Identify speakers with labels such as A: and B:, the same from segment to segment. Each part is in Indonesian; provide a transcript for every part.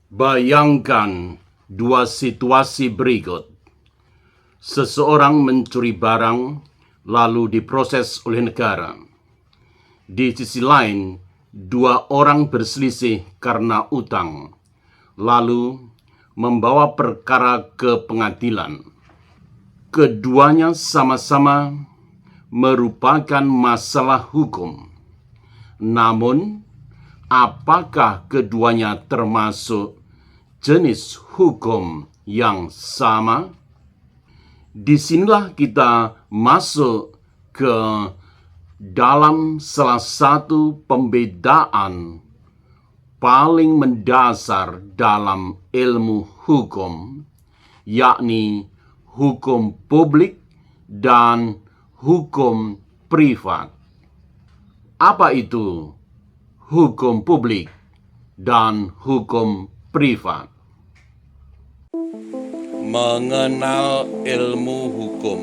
A: Bayangkan dua situasi berikut. Seseorang mencuri barang lalu diproses oleh negara. Di sisi lain, dua orang berselisih karena utang, lalu membawa perkara ke pengadilan. Keduanya sama-sama merupakan masalah hukum. Namun, apakah keduanya termasuk jenis hukum yang sama? Disinilah kita masuk ke dalam salah satu pembedaan paling mendasar dalam ilmu hukum, yakni hukum publik dan hukum privat. Apa itu hukum publik dan hukum privat? Mengenal ilmu hukum.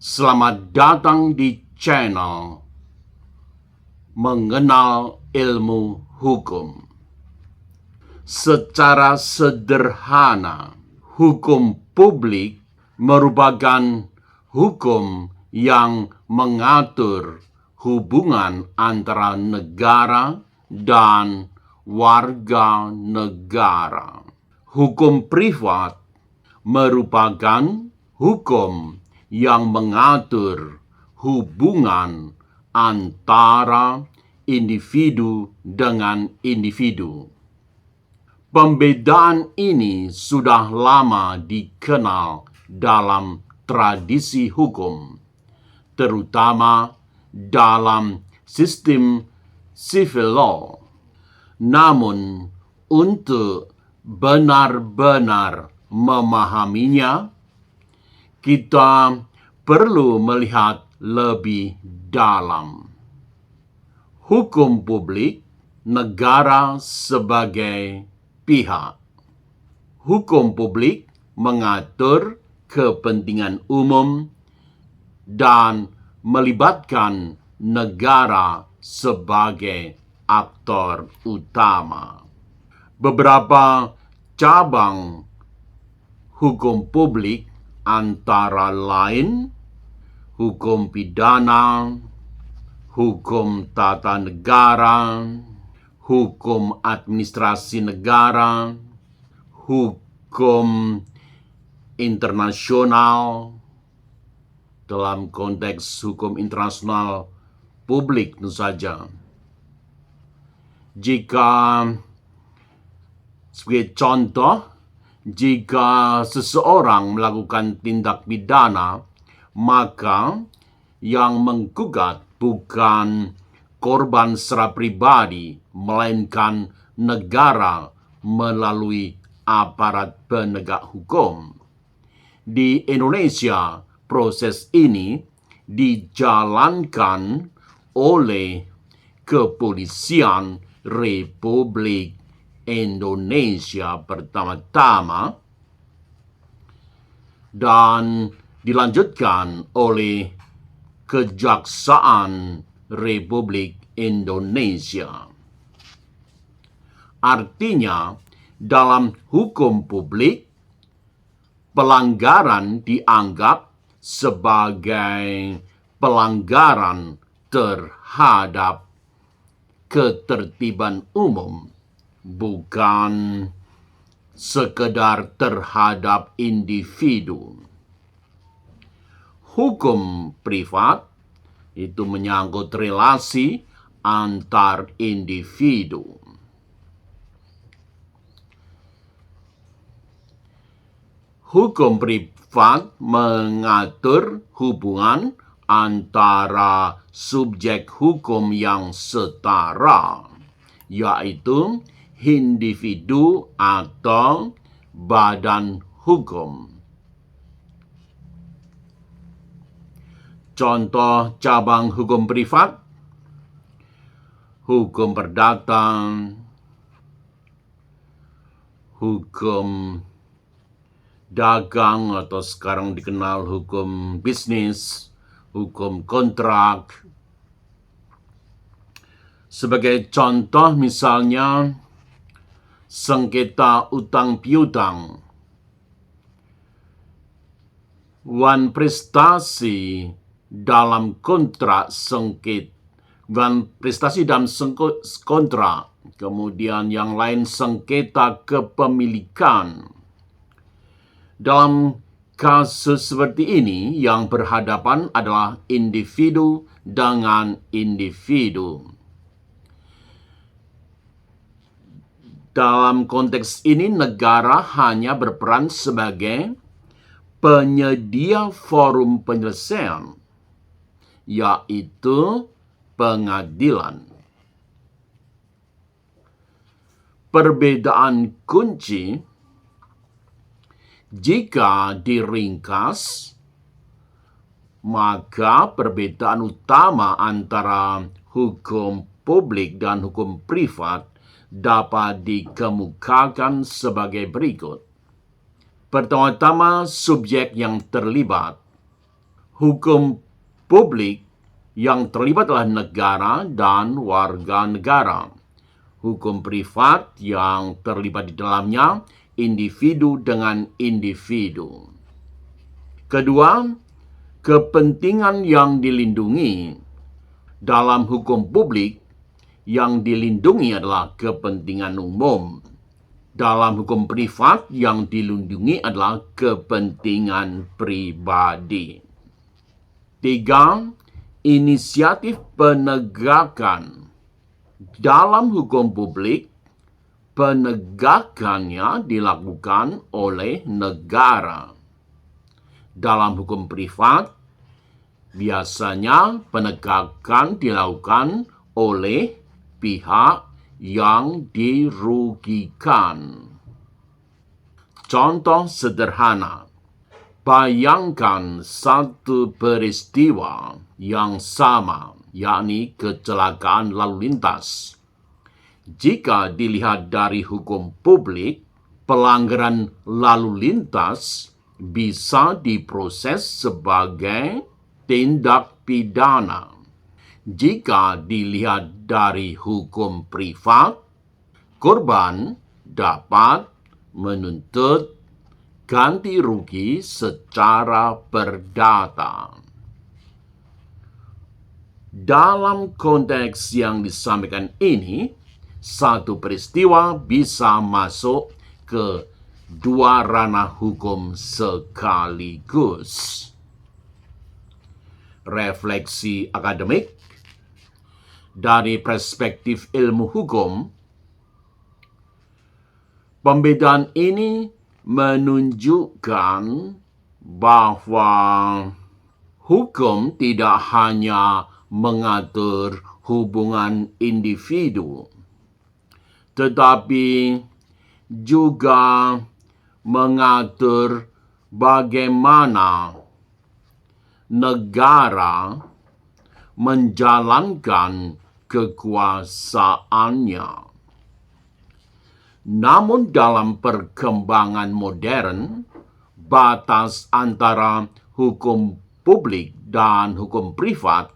A: Selamat datang di channel Mengenal Ilmu Hukum. Secara sederhana, hukum publik merupakan hukum yang mengatur hubungan antara negara dan warga negara. Hukum privat merupakan hukum yang mengatur hubungan antara individu dengan individu. Pembedaan ini sudah lama dikenal dalam tradisi hukum, terutama dalam sistem civil law. Namun, untuk benar-benar memahaminya, kita perlu melihat lebih dalam. Hukum publik, negara sebagai pihak. Hukum publik mengatur kepentingan umum dan melibatkan negara sebagai aktor utama. Beberapa cabang hukum publik antara lain hukum pidana, hukum tata negara, hukum administrasi negara, hukum internasional. Dalam konteks hukum internasional publik tentu saja. Jika sebagai contoh, jika seseorang melakukan tindak pidana, maka yang menggugat bukan korban secara pribadi, melainkan negara melalui aparat penegak hukum. Di Indonesia, proses ini dijalankan oleh Kepolisian Republik Indonesia pertama-tama dan dilanjutkan oleh Kejaksaan Republik Indonesia. Artinya, dalam hukum publik, pelanggaran dianggap sebagai pelanggaran terhadap ketertiban umum, bukan sekedar terhadap individu. Hukum privat itu menyangkut relasi antar individu. Hukum privat mengatur hubungan antara subjek hukum yang setara, yaitu individu atau badan hukum. Contoh cabang hukum privat: hukum perdata, hukum dagang atau sekarang dikenal hukum bisnis, hukum kontrak. Sebagai contoh misalnya sengketa utang piutang, wan prestasi dalam kontrak kontrak, kemudian yang lain sengketa kepemilikan. Dalam kasus seperti ini, yang berhadapan adalah individu dengan individu. Dalam konteks ini, negara hanya berperan sebagai penyedia forum penyelesaian, yaitu pengadilan. Perbedaan kunci, jika diringkas, maka perbedaan utama antara hukum publik dan hukum privat dapat dikemukakan sebagai berikut. Pertama-tama, subjek yang terlibat. Hukum publik yang terlibat adalah negara dan warga negara. Hukum privat yang terlibat di dalamnya individu dengan individu. Kedua, kepentingan yang dilindungi. Dalam hukum publik, yang dilindungi adalah kepentingan umum. Dalam hukum privat, yang dilindungi adalah kepentingan pribadi. Tiga, inisiatif penegakan. Dalam hukum publik, penegakannya dilakukan oleh negara. Dalam hukum privat, biasanya penegakan dilakukan oleh pihak yang dirugikan. Contoh sederhana, bayangkan satu peristiwa yang sama, yakni kecelakaan lalu lintas. Jika dilihat dari hukum publik, pelanggaran lalu lintas bisa diproses sebagai tindak pidana. Jika dilihat dari hukum privat, korban dapat menuntut ganti rugi secara perdata. Dalam konteks yang disampaikan ini, satu peristiwa bisa masuk ke dua ranah hukum sekaligus. Refleksi akademik dari perspektif ilmu hukum, pembedaan ini menunjukkan bahwa hukum tidak hanya mengatur hubungan individu, tetapi juga mengatur bagaimana negara menjalankan kekuasaannya. Namun dalam perkembangan modern, batas antara hukum publik dan hukum privat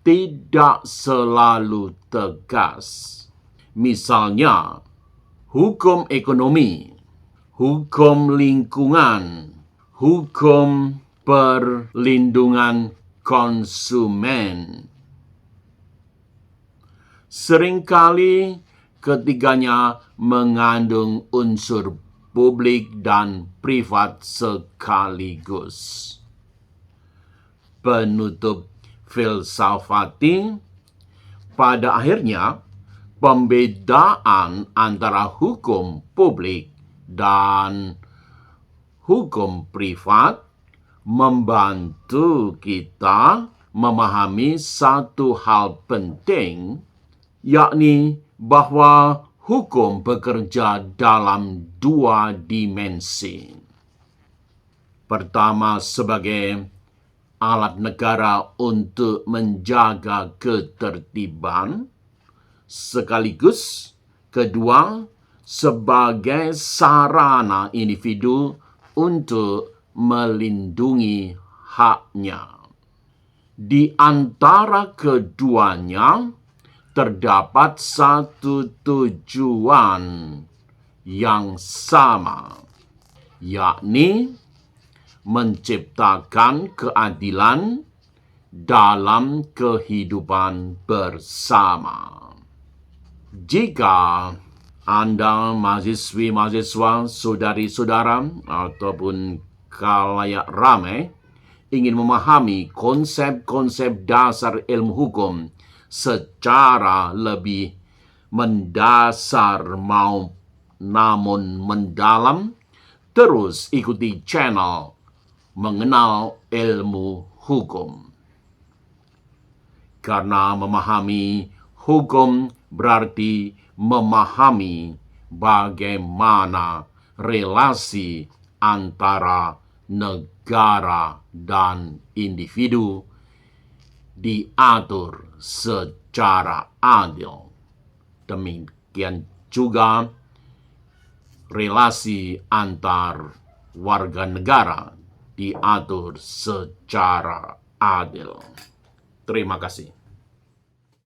A: tidak selalu tegas. Misalnya, hukum ekonomi, hukum lingkungan, hukum perlindungan konsumen. Seringkali ketiganya mengandung unsur publik dan privat sekaligus. Penutup filsafati, pada akhirnya pembedaan antara hukum publik dan hukum privat membantu kita memahami satu hal penting, yakni bahwa hukum bekerja dalam dua dimensi. Pertama, sebagai alat negara untuk menjaga ketertiban, sekaligus kedua, sebagai sarana individu untuk melindungi haknya. Di antara keduanya terdapat satu tujuan yang sama, yakni menciptakan keadilan dalam kehidupan bersama. Jika Anda mahasiswa, saudari-saudara, ataupun khalayak ramai ingin memahami konsep-konsep dasar ilmu hukum secara lebih mendasar namun mendalam, terus ikuti channel Mengenal Ilmu Hukum. Karena memahami hukum berarti memahami bagaimana relasi antara negara dan individu diatur secara adil. Demikian juga relasi antar warga negara diatur secara adil. Terima kasih.